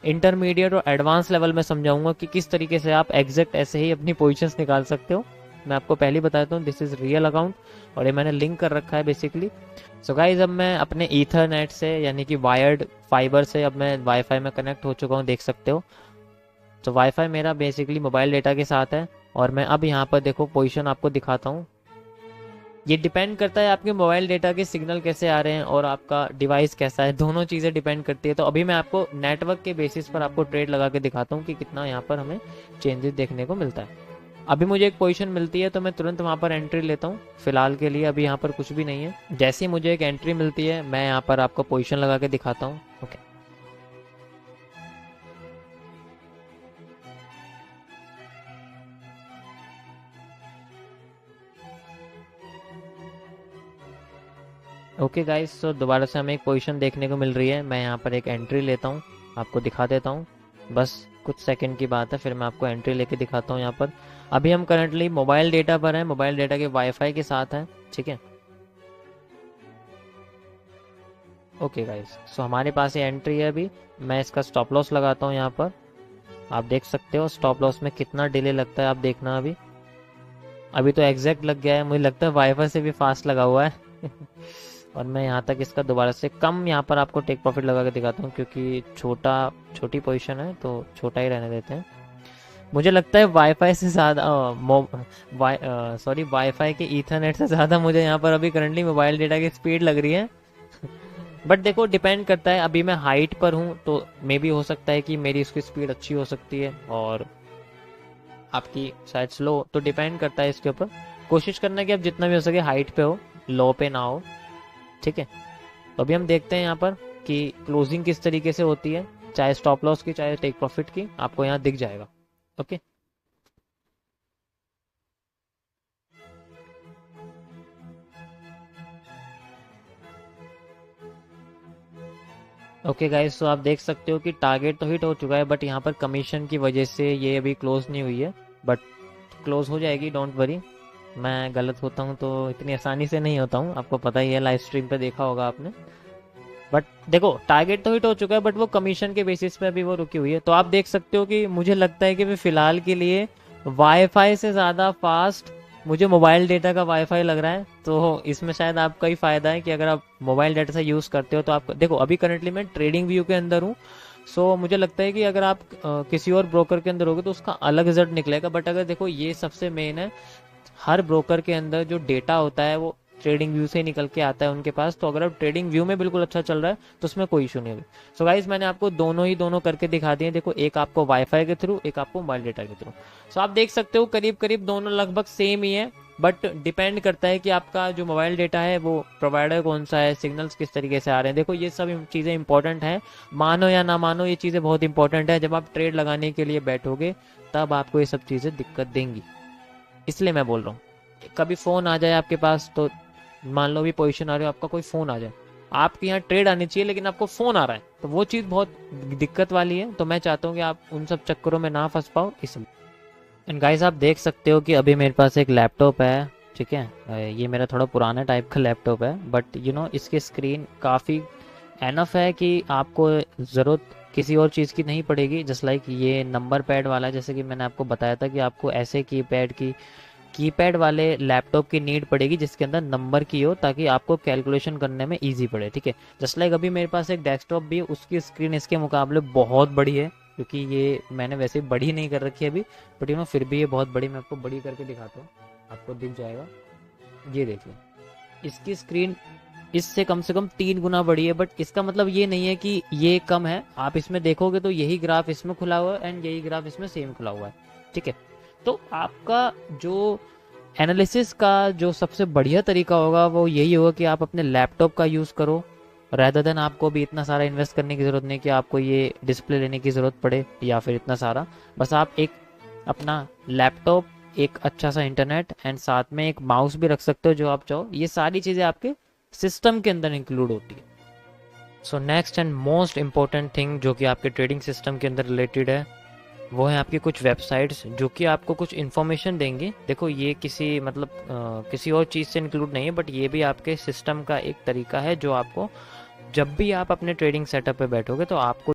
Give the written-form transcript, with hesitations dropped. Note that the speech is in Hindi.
इंटरमीडिएट और एडवांस लेवल में समझाऊंगा कि किस तरीके से आप एग्जैक्ट ऐसे ही अपनी पोजीशंस निकाल सकते हो। मैं आपको पहले ही बताता हूँ, दिस इज़ रियल अकाउंट और ये मैंने लिंक कर रखा है बेसिकली। सो गाइज, अब मैं अपने ईथरनेट से यानी कि वायर्ड फाइबर से अब मैं वाईफाई में कनेक्ट हो चुका हूँ, देख सकते हो। तो वाईफाई मेरा बेसिकली मोबाइल डेटा के साथ है और मैं अब यहाँ पर देखो पोजीशन आपको दिखाता हूँ। ये डिपेंड करता है आपके मोबाइल डेटा के सिग्नल कैसे आ रहे हैं और आपका डिवाइस कैसा है, दोनों चीज़ें डिपेंड करती है। तो अभी मैं आपको नेटवर्क के बेसिस पर आपको ट्रेड लगा के दिखाता हूँ कि कितना यहाँ पर हमें चेंजेस देखने को मिलता है। अभी मुझे एक पोजीशन मिलती है तो मैं तुरंत वहाँ पर एंट्री लेता हूँ। फिलहाल के लिए अभी यहाँ पर कुछ भी नहीं है। जैसे ही मुझे एक एंट्री मिलती है मैं यहाँ पर आपको पोजीशन लगा के दिखाता हूँ। ओके, ओके गाइस, तो दोबारा से हमें एक पोजीशन देखने को मिल रही है। मैं यहाँ पर एक एंट्री लेता हूँ, आपको दिखा देता हूँ। बस कुछ सेकंड की बात है, फिर मैं आपको एंट्री लेके दिखाता हूँ। यहाँ पर अभी हम करंटली मोबाइल डेटा पर हैं, मोबाइल डेटा के वाईफाई के साथ हैं, ठीक है। ओके गाइस, सो हमारे पास ये एंट्री है। अभी मैं इसका स्टॉप लॉस लगाता हूँ यहाँ पर। आप देख सकते हो स्टॉप लॉस में कितना डिले लगता है, आप देखना। अभी अभी तो एग्जैक्ट लग गया है, मुझे लगता है वाईफाई से भी फास्ट लगा हुआ है। और मैं यहाँ तक इसका दोबारा से कम यहाँ पर आपको टेक प्रॉफिट लगा के दिखाता हूँ, क्योंकि छोटी पोजीशन है तो छोटा ही रहने देते हैं। मुझे लगता है वाईफाई से ज़्यादा वाईफाई के ईथरनेट से ज़्यादा मुझे यहाँ पर अभी करंटली मोबाइल डेटा की स्पीड लग रही है। बट देखो डिपेंड करता है, अभी मैं हाइट पर हूँ तो मे भी हो सकता है कि मेरी उसकी स्पीड अच्छी हो सकती है और आपकी शायद स्लो, तो डिपेंड करता है इसके ऊपर। कोशिश करना कि आप जितना भी हो सके हाइट पे हो, लो पे ना हो, ठीक है। तो अभी हम देखते हैं यहाँ पर कि क्लोजिंग किस तरीके से होती है, चाहे स्टॉप लॉस की चाहे टेक प्रॉफिट की, आपको यहाँ दिख जाएगा। ओके, ओके गाइस, तो आप देख सकते हो कि टारगेट तो हिट हो चुका है, बट यहाँ पर कमीशन की वजह से ये अभी क्लोज नहीं हुई है। बट क्लोज हो जाएगी, डोंट वरी। मैं गलत होता हूँ तो इतनी आसानी से नहीं होता हूँ, आपको पता ही है, लाइव स्ट्रीम पे देखा होगा आपने। बट देखो टारगेट तो हिट हो चुका है, बट वो कमीशन के बेसिस पे अभी वो रुकी हुई है। तो आप देख सकते हो कि मुझे लगता है कि भी फिलहाल के लिए वाईफाई से ज़्यादा फास्ट मुझे मोबाइल डेटा का वाईफाई लग रहा है। तो इसमें शायद आपका ही फ़ायदा है कि अगर आप मोबाइल डेटा से यूज़ करते हो तो आप देखो, अभी करंटली मैं ट्रेडिंग व्यू के अंदर हूँ। सो मुझे लगता है कि अगर आप किसी और ब्रोकर के अंदर होगे तो उसका अलग रिजल्ट निकलेगा। बट अगर देखो ये सबसे मेन है, हर ब्रोकर के अंदर जो डेटा होता है वो ट्रेडिंग व्यू से ही निकल के आता है उनके पास। तो अगर आप ट्रेडिंग व्यू में बिल्कुल अच्छा चल रहा है तो उसमें कोई इशू नहीं होगी। सो गाइज, मैंने आपको दोनों करके दिखा दिए। देखो, एक आपको वाईफाई के थ्रू, एक आपको मोबाइल डेटा के थ्रू। सो आप देख सकते हो करीब करीब दोनों लगभग सेम ही है। बट डिपेंड करता है कि आपका जो मोबाइल डेटा है वो प्रोवाइडर कौन सा है, सिग्नल्स किस तरीके से आ रहे हैं। देखो ये सब चीज़ें इंपॉर्टेंट हैं, मानो या ना मानो ये चीज़ें बहुत इंपॉर्टेंट है। जब आप ट्रेड लगाने के लिए बैठोगे तब आपको ये सब चीज़ें दिक्कत देंगी, इसलिए मैं बोल रहा हूँ। कभी फ़ोन आ जाए आपके पास, तो मान लो भी पोजीशन आ रही हो, आपका कोई फ़ोन आ जाए, आपके यहाँ ट्रेड आनी चाहिए लेकिन आपको फ़ोन आ रहा है, तो वो चीज़ बहुत दिक्कत वाली है। तो मैं चाहता हूँ कि आप उन सब चक्करों में ना फंस पाओ, इसलिए। एंड गाइस, आप देख सकते हो कि अभी मेरे पास एक लैपटॉप है, ठीक है। ये मेरा थोड़ा पुराना टाइप का लैपटॉप है, बट इसकी स्क्रीन काफ़ी एनफ है कि आपको ज़रूरत किसी और चीज़ की नहीं पड़ेगी। जस्ट लाइक ये नंबर पैड वाला है, जैसे कि मैंने आपको बताया था कि आपको ऐसे कीपैड वाले लैपटॉप की नीड पड़ेगी जिसके अंदर नंबर की हो, ताकि आपको कैलकुलेशन करने में इजी पड़े, ठीक है। जस्ट लाइक अभी मेरे पास एक डेस्कटॉप भी है, उसकी स्क्रीन इसके मुकाबले बहुत बड़ी है, क्योंकि ये मैंने वैसे बड़ी नहीं कर रखी है अभी, बट फिर भी ये बहुत बड़ी। मैं आपको बड़ी करके दिखाता हूँ, आपको दिख जाएगा। ये देखिए, इसकी स्क्रीन इससे कम से कम 3 गुना बड़ी है। बट इसका मतलब ये नहीं है कि ये कम है। आप इसमें देखोगे तो यही ग्राफ इसमें खुला हुआ है एंड यही ग्राफ इसमें सेम खुला हुआ है, ठीक है। तो आपका जो एनालिसिस का जो सबसे बढ़िया तरीका होगा वो यही होगा कि आप अपने लैपटॉप का यूज़ करो, रैदर देन आपको भी इतना सारा इन्वेस्ट करने की ज़रूरत नहीं कि आपको ये डिस्प्ले लेने की ज़रूरत पड़े या फिर इतना सारा। बस आप एक अपना लैपटॉप, एक अच्छा सा इंटरनेट एंड साथ में एक माउस भी रख सकते हो जो आप चाहो। ये सारी चीज़ें आपके सिस्टम के अंदर इंक्लूड होती है। So next and most important thing जो कि आपके ट्रेडिंग सिस्टम के अंदर रिलेटेड है, वो है आपकी कुछ वेबसाइट्स जो कि आपको कुछ इन्फॉर्मेशन देंगी। देखो ये किसी किसी और चीज़ से इंक्लूड नहीं है, बट ये भी आपके सिस्टम का एक तरीका है जो आपको, जब भी आप अपने ट्रेडिंग सेटअप पे बैठोगे तो आपको